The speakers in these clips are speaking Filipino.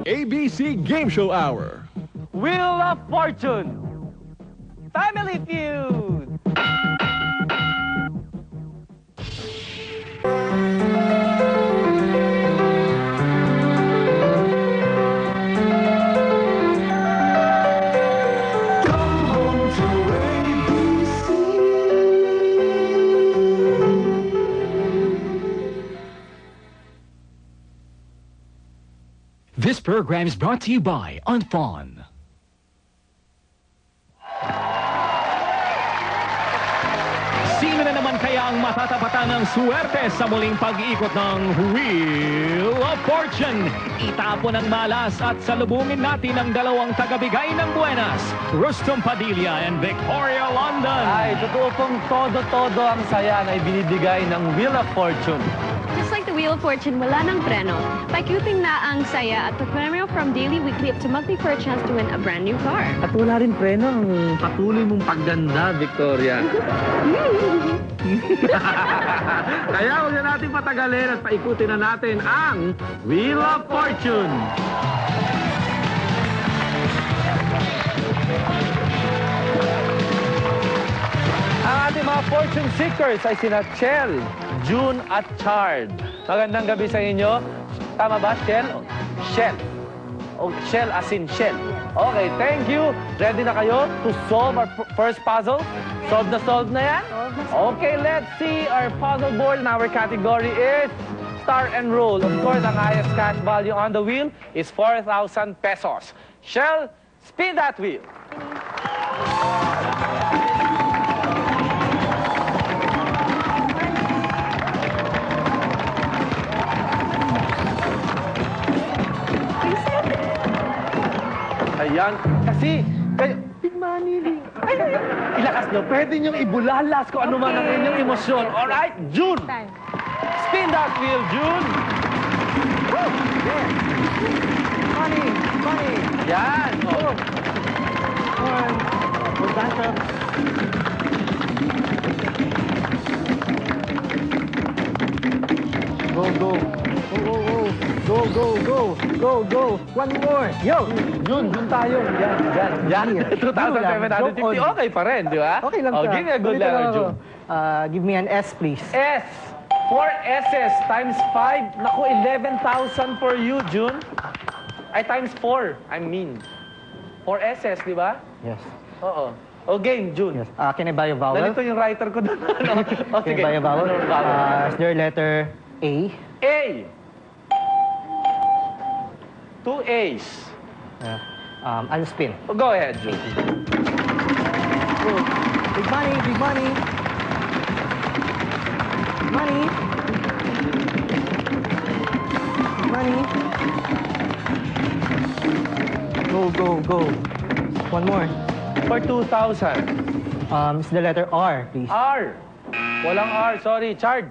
ABC Game Show Hour. Wheel of Fortune. Family Feud. This program is brought to you by Unfon. Sino na naman kaya ang matatapatan ng suwerte sa muling pag-iikot ng Wheel of Fortune? Itapon ang malas at salubungin natin ang dalawang tagabigay ng buenas, Rustom Padilla and Victoria London. Ay, totoo pong todo-todo ang saya na ibinibigay ng Wheel of Fortune. Just like the Wheel of Fortune, wala ng preno. Paikuting na ang saya at the premyo from daily, weekly up to monthly for a chance to win a brand new car. At wala rin preno ang patuloy mong pagganda, Victoria. Kaya huwag na natin patagalin at paikutin na natin ang Wheel of Fortune. Ang ating mga fortune seekers ay sina Chel, June at Chard. Magandang gabi sa inyo. Tama ba, Chel? Shell. O Shell as in Shell. Okay, thank you. Ready na kayo to solve our first puzzle? Solve na yan? Okay, let's see. Our puzzle board in our category is Star and Roll. Of course, ang highest cash value on the wheel is 4,000 pesos. Shell, spin that wheel. Ayan. Kasi, kayo, big money. Ay, ilakas nyo. Pwede nyo ibulalas kung ano man ang inyong emosyon. Alright, June. Spin that wheel, June. Woo! Yeah. Money. Yan. Oh. Go. One more. Yo. June tayo. Yan. 2,750. Okay pa rin, di ba? Okay lang Oh, siya. give me a good letter, June. Give me an S, please. S. 4 S's times 5. Naku, 11,000 for you, June. Ay, times 4. I mean. 4 S's, di ba? Yes. Oo. O, game, June. Yes. Can I buy a vowel? Nalito yung writer ko doon. Can I buy a vowel? Anong vowel? Is there a letter A? A. 2 A's. I'll spin. Oh, go ahead, June. Big money. Go. One more. For 2,000. Is the letter R, please? R. Walang R. Sorry, Chard.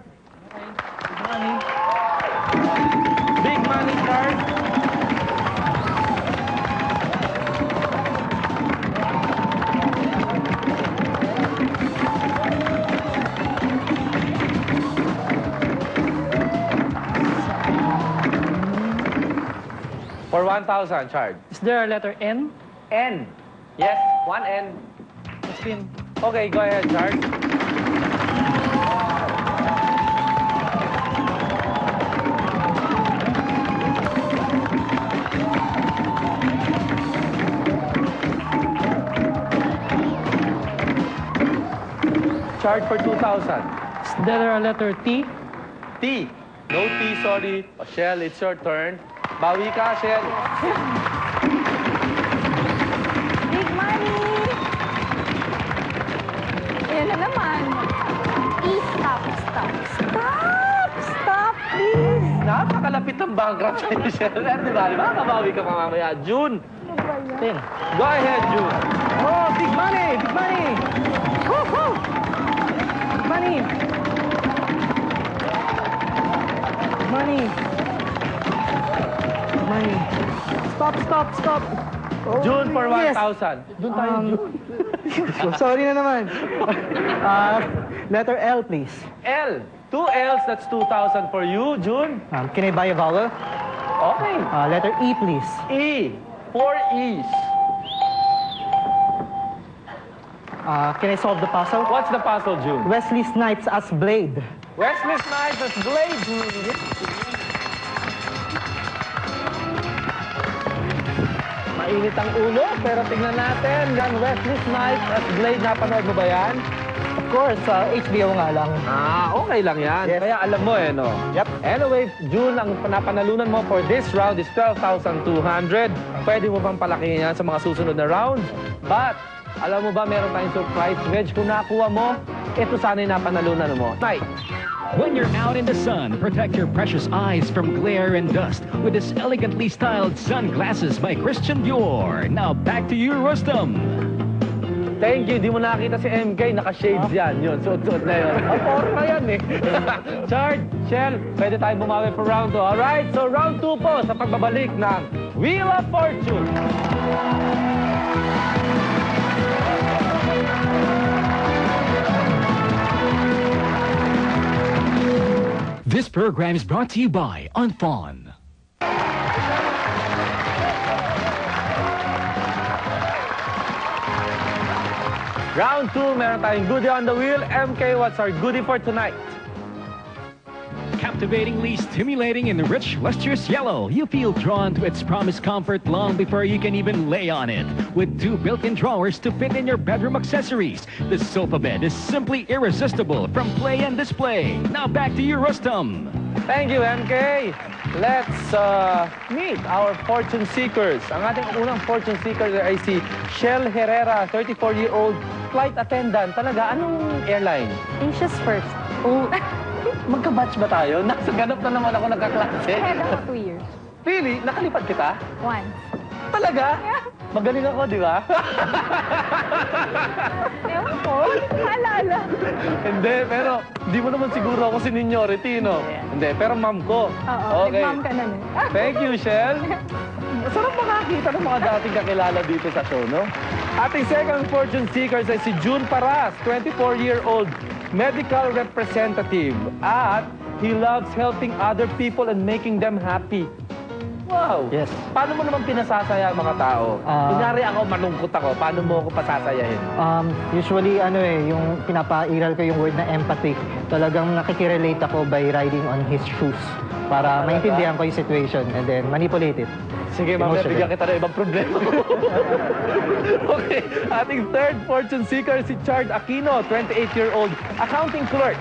Big money, Chard. For 1,000, Chard. Is there a letter N? N. Yes, 1 N. Spin. Okay, go ahead, Chard. Chard for 2,000. Is there a letter T? T. No T, sorry. Oh, Shell, it's your turn. Bawi ka, Shell. Big money! Ayan na naman. Stop, please. Napakalapit ng bankrupt sa'yo, Shell. Di ba? Kabawi ka mamamaya. June. Spin. Go ahead, June. Oh, big money! Woo-hoo! Money. Stop. Oh, June for yes. 1,000. Doon tayo, June. Sorry na naman. Letter L, please. L. 2 L's, that's 2,000 for you, June. Can I buy a vowel? Okay. Letter E, please. E. 4 E's. Can I solve the puzzle? What's the puzzle, June? Wesley Snipes as Blade. Wesley Snipes as Blade. Mainit ang ulo, pero tingnan natin. Yan, Wesley Snipes as Blade. Napanood mo ba yan? Of course, HBO nga lang. Okay lang yan. Yes. Kaya alam mo no? Yep. Anyway, June, ang napanalunan mo for this round is 12,200. Pwede mo bang palakihin yan sa mga susunod na round? But, alam mo ba, meron tayong surprise wedge. Kung nakuha mo, ito sana yung napanalunan mo. Night. When you're out in the sun, protect your precious eyes from glare and dust with this elegantly styled sunglasses by Christian Dior. Now back to you, Rustam. Thank you. Di mo nakakita si MK. Naka-shades yan. Yun, suot-suot na yun. Forma yan eh. Chard, Shell, pwede tayo bumawi for round 2. Alright, so round 2 po sa pagbabalik ng Wheel of Fortune. This program is brought to you by Unfon. Round 2, meron tayong goodie on the wheel. MK, what's our goodie for tonight? Captivatingly stimulating in the rich, lustrous yellow, you feel drawn to its promised comfort long before you can even lay on it. With 2 built-in drawers to fit in your bedroom accessories, the sofa bed is simply irresistible from play and display. Now back to you, Rustam. Thank you, MK. Let's meet our fortune seekers. Ang ating unang fortune seeker ay si Shell Herrera, 34-year-old flight attendant. Talaga, anong airline? Asia's first. Oh, magka-batch ba tayo? Nasa ganap na naman ako nagkaklase. Ahead ako 2 years. Really? Nakalipad kita? Once. Talaga? Magaling ako, di ba? Ewan ko. Alala. Hindi, pero di mo naman siguro ako seniority, no? Hindi, pero ma'am ko. Oo, nag-mom ka na nun. Thank you, Shell. Sarap makakita ng mga dating kakilala dito sa show, no? Ating second fortune seeker ay si June Paras, 24-year-old medical representative. At he loves helping other people and making them happy. Wow! Yes. Paano mo naman pinasasaya ang mga tao? Kunyari ako, malungkot ako. Paano mo ako pasasayahin? Usually, yung pinapairal ko yung word na empathy. Talagang nakikirelate ako by riding on his shoes para maintindihan ko yung situation and then manipulate it. Sige, mamaya Emotional. bigyan kita ng ibang problema. Okay, ating third fortune seeker si Chard Aquino, 28-year-old accounting clerk.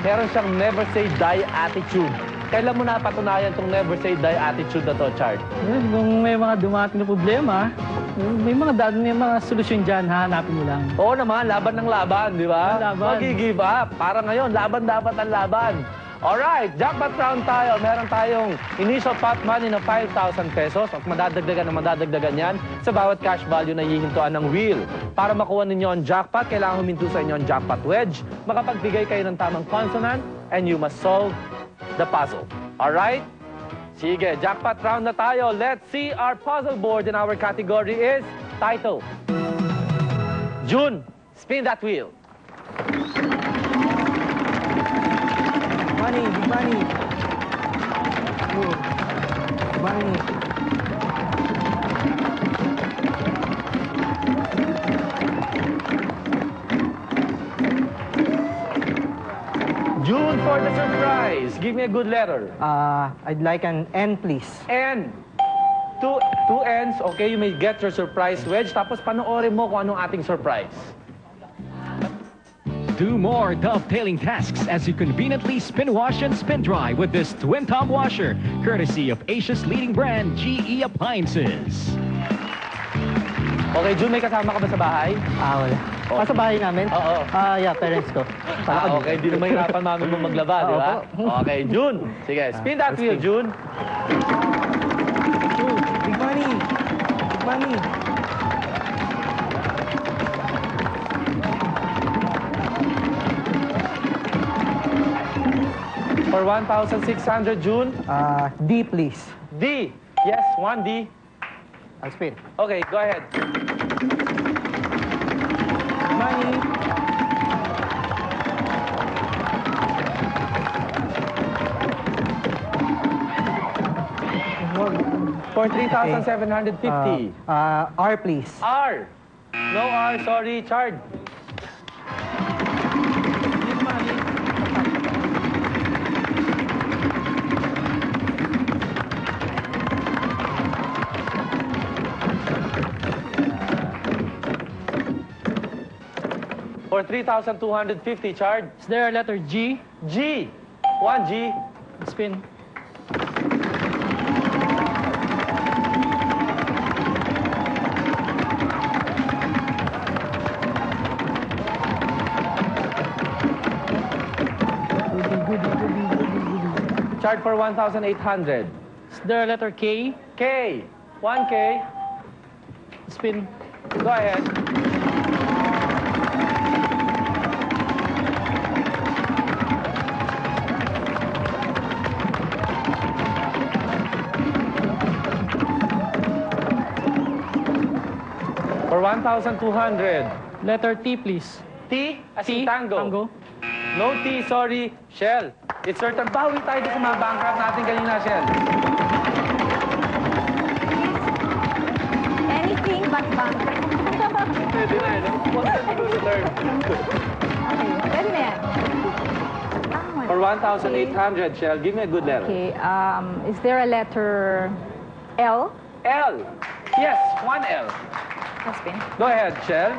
Meron siyang never say die attitude. Kailan mo napatunayan itong never say die attitude na to, Chard? Kung may mga dumating na problema, may mga solusyon dyan, hanapin mo lang. Oo naman, laban ng laban, di ba? Laban. Mag-give up. Para ngayon, laban dapat ang laban. Alright, jackpot round tayo. Meron tayong initial pot money na 5,000 pesos at madadagdagan yan sa bawat cash value na hihintuan ng wheel. Para makuha ninyo ang jackpot, kailangan huminto sa inyo ang jackpot wedge. Makapagbigay kayo ng tamang consonant and you must solve the puzzle. Alright? Sige, jackpot round na tayo. Let's see our puzzle board and our category is title. June, spin that wheel. Money, big money. Money. June, for the surprise, give me a good letter. I'd like an N, please. N. Two N's, okay? You may get your surprise wedge. Tapos panoorin mo kung anong ating surprise. Do more dovetailing tasks as you conveniently spin wash and spin dry with this twin top washer, courtesy of Asia's leading brand, GE Appliances. Okay, June, may kasama ka ba sa bahay? Wala. Okay. Sa bahay namin? Oo. Yeah, parents ko. Okay, di na mahirapan mami mo maglaba, di ba? Okay, June. Sige, spin that wheel, June. Big money. Big money. For 1,600, June. D, please. D. Yes, 1D. I'll spin. Okay, go ahead. Money. For 3,750. R, please. R. No R, sorry, Chard. For 3,250, Chard. Is there a letter G? G. 1G. Spin. Chard for 1,800. Is there a letter K? K. 1K. Spin. Go ahead. For 1,200. Letter T, please. T as in T, tango. tango. No T, sorry. Shell. It's certain. Bawi tayo sa mga bankrupt natin kanina, Shell. Anything but bank. Pwede na, no? What's the learn? Pwede na yan. For 1,800, Shell, give me a good letter. Okay, is there a letter L? L. Yes, 1L. Spin. Go ahead, Shell.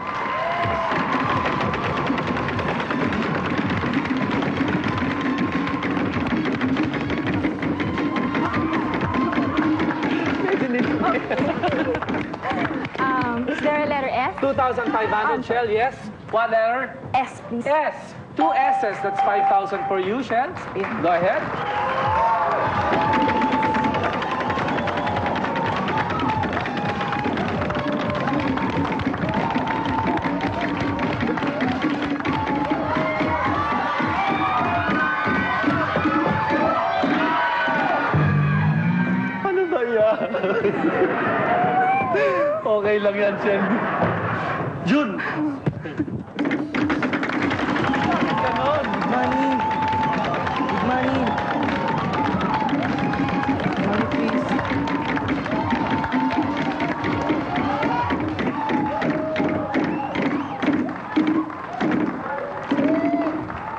Is there a letter S? 2,500, Shell, yes. What letter? S, please. S. 2 S's, that's 5,000 for you, Shell. Go ahead. Ano ba yan? Okay lang yan, Shell. June. Ganon. Money. Big money. Money, please.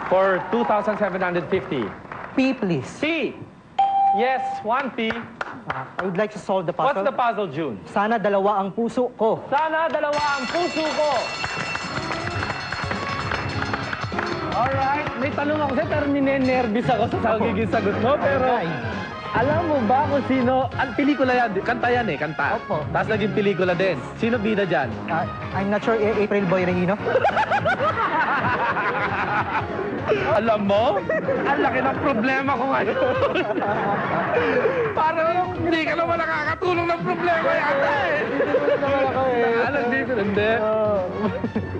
For 2,750. P, please. C. Yes, 1P. I would like to solve the What's puzzle. the puzzle, June? Sana dalawa ang puso ko. Sana dalawa ang puso ko. Alright, may tanong ako sa'yo pero ninenervous ako sa sagiging sagot mo. Pero alam mo ba kung sino, ang pelikula yan, kanta yan eh, kanta. Opo. Tapos naging pelikula din. Sino bida dyan? I'm not sure, April Boy Regino. Alam mo, ang laki ng problema ko ngayon. Parang hindi ka naman nakakatulong ng problema yata eh. Alam dito, hindi.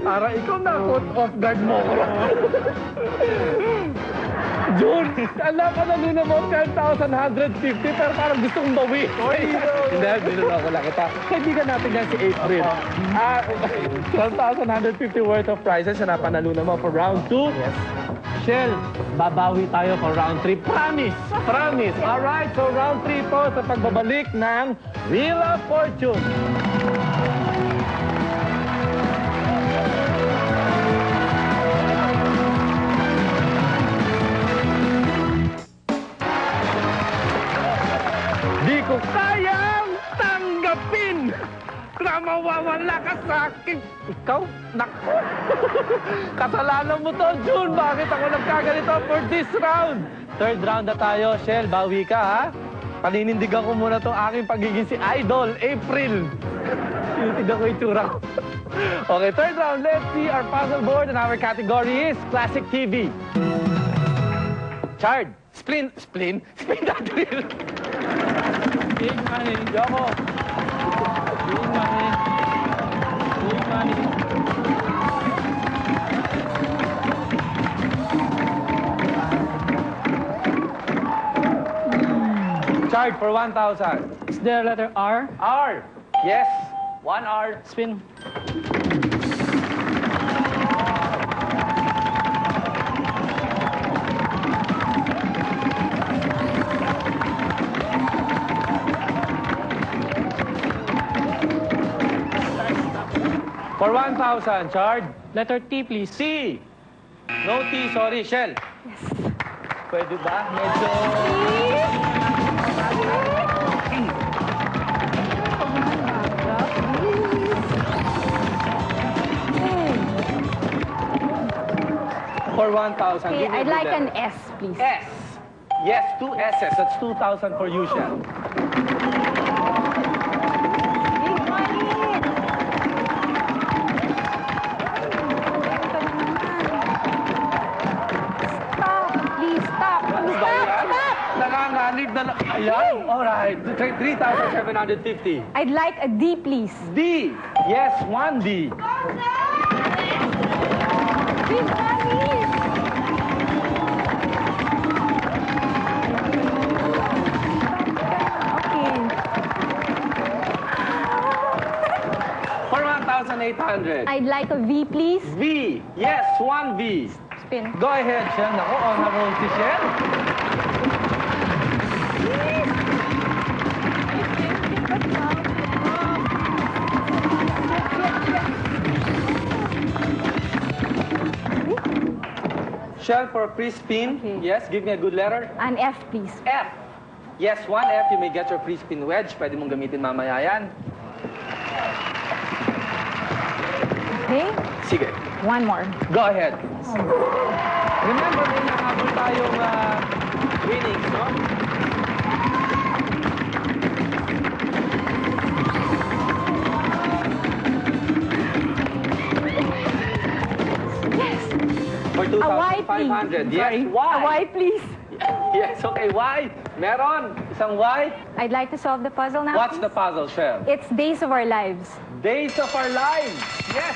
Parang ikaw na caught off guard mo ko. June, alam ka na nuna mo 10,150 pero parang gusto kong bawi. Hindi, binunod ko lang kita. Kaibigan natin yan si April. 12,150 worth of prizes na napanalunan mo for round 2. Yes. Shell, babawi tayo for round 3. Promise! Promise! Alright, so round 3 po sa pagbabalik ng Wheel of Fortune. Di ko kayang tanggapin na mawawala ka sa akin. Ikaw? Naku! Kasalanan mo to, June. Bakit ako nagkaganito for this round? Third round na tayo. Shell, bawi ka, ha? Paninindigan ko muna tong aking pagiging si Idol, April. Tinitignan ko yung tsura ko. Okay, third round. Let's see our puzzle board and our category is Classic TV. Chard, spin that wheel. Big money. Yoko. Big money. Big money. Chard for 1,000. Is there a letter R? R. Yes. 1 R. Spin. For 1,000, Chard. Letter T, please. T. No T, sorry, Shell. Yes. Pwede ba? Medyo... For 1,000. Okay, give me a I'd good like letter. an S, please. S. Yes, 2 S's. That's 2,000 for you, Shell. Big money! Stop! Please, stop! Ano ba Stop! yan? Stop! Nanganganib na... Ayan, alright. 3,750. I'd like a D, please. D. Yes, 1 D. Big money! Okay. For 1,800. I'd like a V, please. V. Yes, 1 V. Spin. Go ahead, Shell. Naku, on a roll si Shell. Shell for a free spin. Okay. Yes, give me a good letter. An F, please. F. Yes, 1 F. You may get your free spin wedge. Pwede mong gamitin mamaya yan. Okay? Sige. One more. Go ahead. Remember, may nahabol tayong winnings, no? Yes! For A Y, please. 2,500. Yes, Sorry. Y. A Y, please. Yes, okay, Y. Meron. Isang Y. I'd like to solve the puzzle now. What's please. the puzzle, Shell? It's Days of Our Lives. Days of Our Lives. Yes.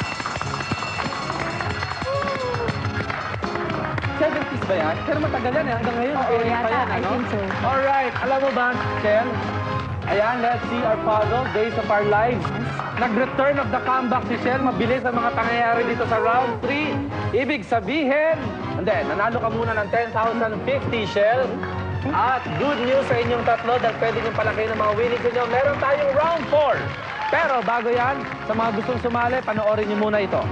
70s ba yan? Pero matagal yan eh. Hanggang ngayon. Oo, airing pa yata. yan, I ano? think so. Alright. Alam mo ba, Shell? Ayan, let's see our puzzle. Days of Our Lives. Nag-return of the comeback si Shell. Mabilis ang mga pangyayari dito sa round 3. Ibig sabihin, hindi, nanalo ka muna ng 10,050, Shell. At good news sa inyong tatlo dahil pwede niyong palaki ng mga winnings ninyo. Meron tayong round 4. Pero bago yan, sa mga gustong sumali, panoorin niyo muna ito.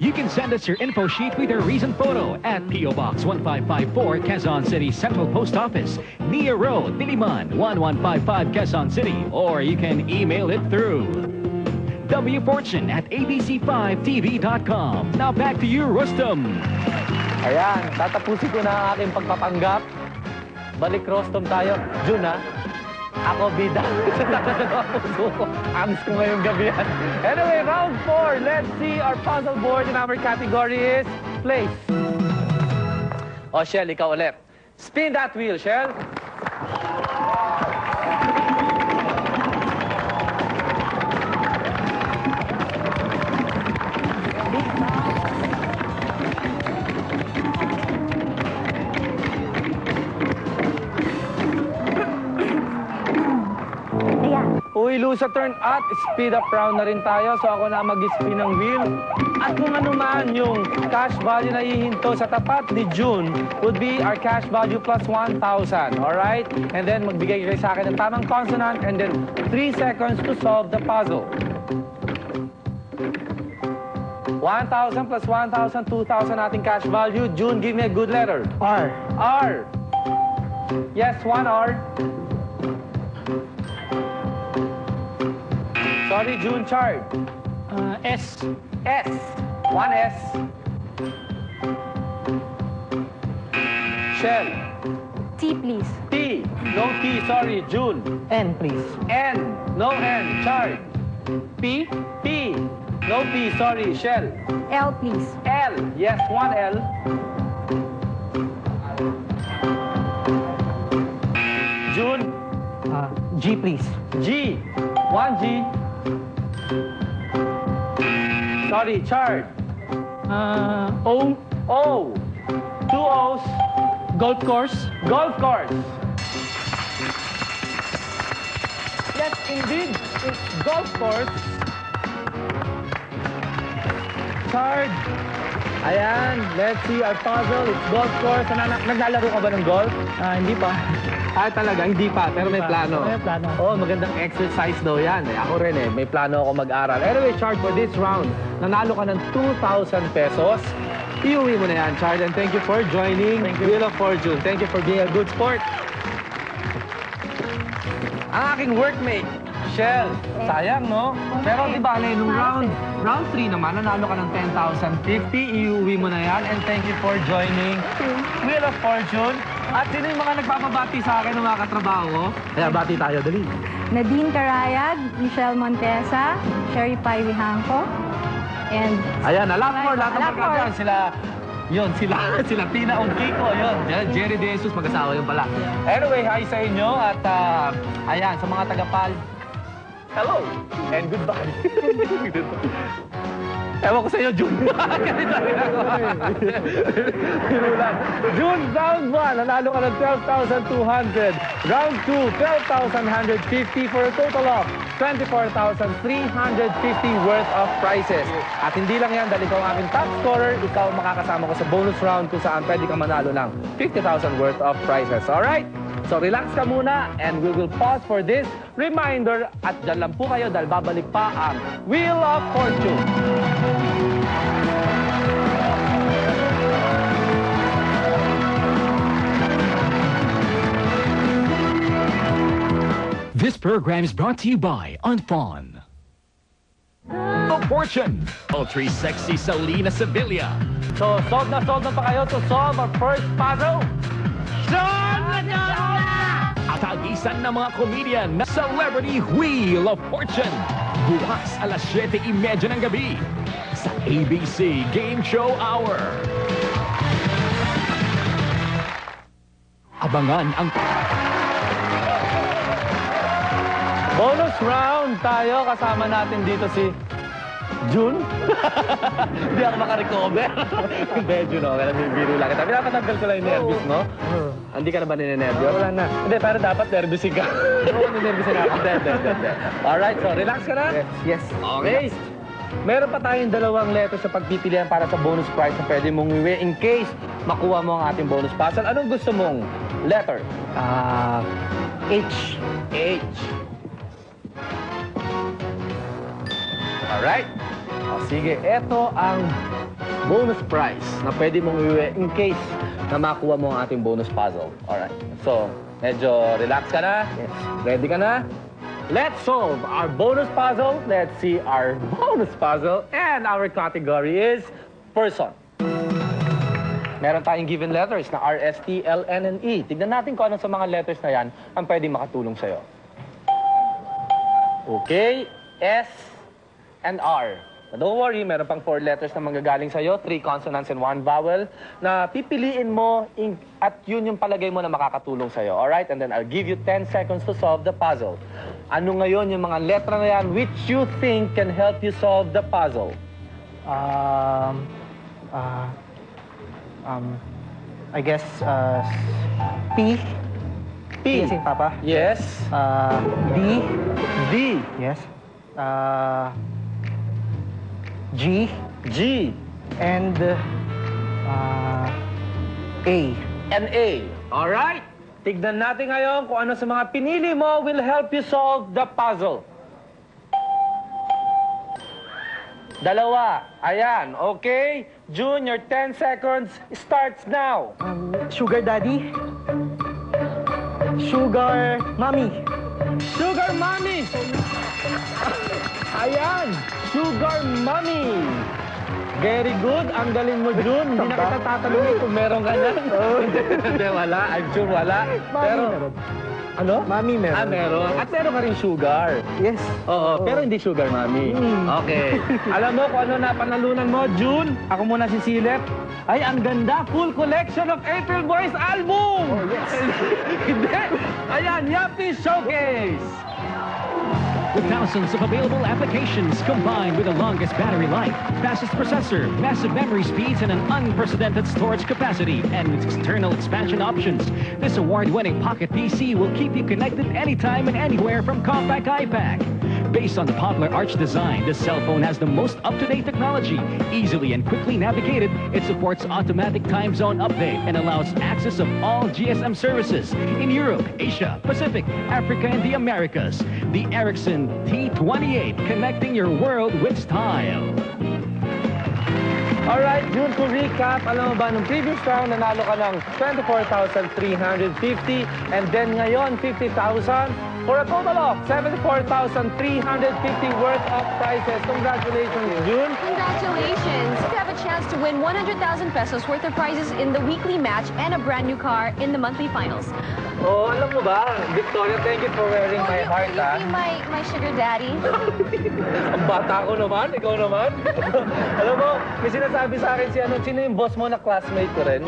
You can send us your info sheet with your recent photo at P.O. Box 1554, Quezon City Central Post Office, Nia Road, Diliman, 1155, Quezon City. Or you can email it through wfortune@abc5tv.com. Now back to you, Rustam. Ayan, tatapusin ko na ang aking pagpapanggap. Balik Rostom tayo. June, ha? Ako, bida. Angst ko ngayong gabi yan. Anyway, round 4. Let's see our puzzle board in our category is place. O, Shell, ikaw ulit. Spin that wheel, Shell. Uy, lose a turn at speed up round na rin tayo. So ako na mag-spin ng wheel. At kung ano man yung cash value na hihinto sa tapat ni June would be our cash value plus 1,000. Alright? And then magbigay kayo sa akin ng tamang consonant and then 3 seconds to solve the puzzle. 1,000 plus 1,000, 2,000 ating cash value. June, give me a good letter. R. R. Yes, 1 R. Sorry, June, Chard. S. S. 1 S. Shell. T, please. T. No T, sorry, June. N, please. N. No N, Chard. P. P. No P, sorry, Shell. L, please. L. Yes, 1 L. June. G, please. G. 1 G. Sorry, Chard. O. O. 2 O's. Golf course. Golf course. Yes, indeed. It's golf course. Chard. Ayan, let's see our puzzle. It's golf course. Naglalaro ka ba ng golf? Hindi pa. Talaga, hindi pa, pero may plano. May plano. Oh, magandang exercise daw yan. Ako rin may plano ako mag-aral. Anyway, Chard, for this round, nanalo ka ng 2,000 pesos. Iuwi mo na yan, Chard. And thank you for joining Wheel of Fortune. Thank you for being a good sport. Ang aking workmate, Shell. Sayang, no? Pero di ba, nung round 3 naman, nanalo ka ng 10,050. Iuwi mo na yan. And thank you for joining Wheel of Fortune. At sino yung mga nagpapabati sa akin ng mga katrabaho? Kaya bati tayo, dali. Nadine Carayag, Michelle Montesa, Sherry Pai Wihangco, and Ayan, lahat ng Lahat mga dyan. Sila Tina Ontico, yun. Jerry De Jesus, mag-asawa yun pala. Anyway, hi sa inyo at ayan, sa mga tagapal. Hello and goodbye. Ewan ko sa inyo, June. June, round 1, nanalo ka ng 12,200. Round 2, 12,150 for a total of 24,350 worth of prizes. At hindi lang yan, dahil ikaw ang aming top scorer, ikaw ang makakasama ko sa bonus round kung saan pwede kang manalo ng 50,000 worth of prizes. Alright? So relax ka muna and we will pause for this reminder at dyan lang po kayo dahil babalik pa ang Wheel of Fortune. This program is brought to you by Unfon. Of Fortune, ultra sexy Salina Sevilla. So, solve na pa kayo to solve our first puzzle. Tagisan ng mga comedian na Celebrity Wheel of Fortune. Bukas alas 7:30 ng gabi sa ABC Game Show Hour. Abangan ang Bonus round tayo. Kasama natin dito si June. Hindi ako makarecover. Medyo, no? Kaya biro lang kita. Pinapatanggal ko lang yung nervous, no? Hindi ka na ba ninenervyos? Wala na. Hindi, pero dapat nervousin ka. Oo, ninervousin ako. Hindi. Alright, so relax ka na? Yes. Okay. Meron pa tayong dalawang letters sa pagpipilian para sa bonus prize na pwede mong iwi in case makuha mo ang ating bonus puzzle. Anong gusto mong letter? H. H. Alright. Sige, ito ang bonus prize na pwede mong iwi in case na makuha mo ang ating bonus puzzle. Alright. So, medyo relax ka na? Yes. Ready ka na? Let's solve our bonus puzzle. Let's see our bonus puzzle. And our category is person. Meron tayong given letters na R, S, T, L, N, and E. Tignan natin kung ano sa mga letters na yan ang pwedeng makatulong sa'yo. Okay. S and R. Now, don't worry, meron pang 4 letters na manggagaling sa'yo, 3 consonants and 1 vowel, na pipiliin mo at yun yung palagay mo na makakatulong sa'yo. Alright? And then I'll give you 10 seconds to solve the puzzle. Ano ngayon yung mga letra na yan which you think can help you solve the puzzle? I guess, P. P. As in Papa. Yes. D. D. Yes. G. G. And A. And A. Alright? Tignan natin ngayon kung ano sa mga pinili mo will help you solve the puzzle. Dalawa. Ayan. Okay? June, your 10 seconds starts now. Sugar Daddy. Sugar Mommy. Sugar Mommy! Ayan! Sugar Mommy! Very good. Ang galing mo, June. Hindi na kita tatanungin kung meron ka na. Hindi, wala. I'm sure wala. Pero, meron. ano? Mommy meron. Meron. At meron ka rin sugar. Yes. Oo, pero hindi sugar mommy. Okay. Alam mo kung ano na panalunan mo, June? Ako muna sisilip. Ay, ang ganda. Full collection of April Boys album! Oh, yes. Hindi. Ayan, Yappy Showcase! With thousands of available applications combined with the longest battery life, fastest processor, massive memory speeds, and an unprecedented storage capacity, and with external expansion options, this award-winning Pocket PC will keep you connected anytime and anywhere from compact iPack. Based on the popular arch design, the cell phone has the most up-to-date technology. Easily and quickly navigated, it supports automatic time zone update and allows access of all GSM services in Europe, Asia, Pacific, Africa, and the Americas. The Ericsson T28, connecting your world with style. Alright, June, to recap, alam mo ba, nung previous round, nanalo ka ng 24,350 and then ngayon, 50,000 for a total of 74,350 worth of prizes. Congratulations, June. Congratulations! You have a chance to win 100,000 pesos worth of prizes in the weekly match and a brand new car in the monthly finals. Oh, alam mo ba, Victoria, thank you for wearing my heart, Will you be my sugar daddy? Ang bata ko naman, ikaw naman. Alam mo, may sinasabi sa akin sino yung boss mo na classmate ko rin?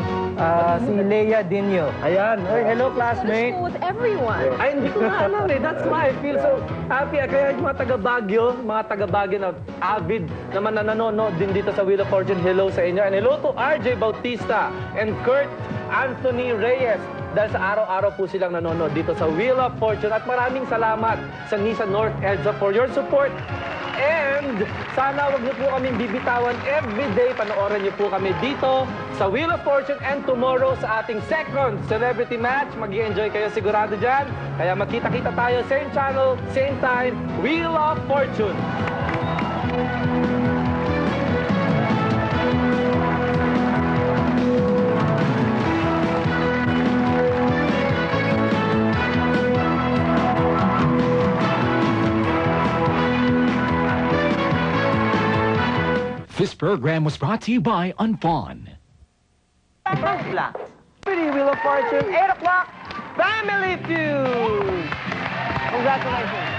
Si Leia Dinyo. Ayan, hey, hello classmate. School with everyone. Ay, hindi ko na alam eh. That's why I feel so happy. Kaya yung mga taga-Baguio na avid naman na nanonood din dito sa Wheel of Fortune, hello sa inyo. And hello to RJ Bautista and Kurt Anthony Reyes. Dahil sa araw-araw po silang nanonood dito sa Wheel of Fortune. At maraming salamat sa Nissan North EDSA for your support. And sana wag niyo po kaming bibitawan everyday. Panoorin niyo po kami dito sa Wheel of Fortune and tomorrow sa ating second celebrity match. Mag-i-enjoy kayo sigurado dyan. Kaya magkita-kita tayo, same channel, same time, Wheel of Fortune. This program was brought to you by Unfon. Pretty Wheel of Fortune, 8 o'clock, Family Feud! Congratulations!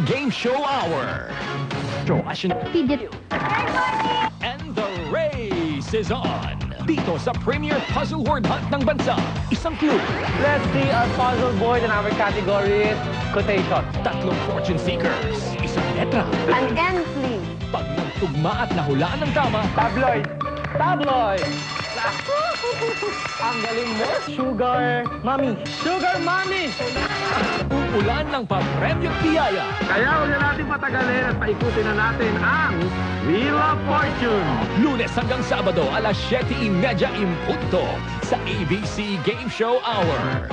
Game Show Hour. And the race is on. Dito sa Premier Puzzle Word Hunt ng bansa, isang clue. Let's see our puzzle board in our category is quotation. Tatlong fortune seekers, isang letra. An N, please. Pag nagtugma at nahulaan ng tama, Tabloid! Tabloid! Ang galing mo! Sugar Mommy. Sugar Mommy! uulan ng papremyong biyaya. Kaya huwag na natin patagalin at paikutin na natin ang Wheel of Fortune. Lunes hanggang Sabado, alas 7:30 in punto sa ABC Game Show Hour.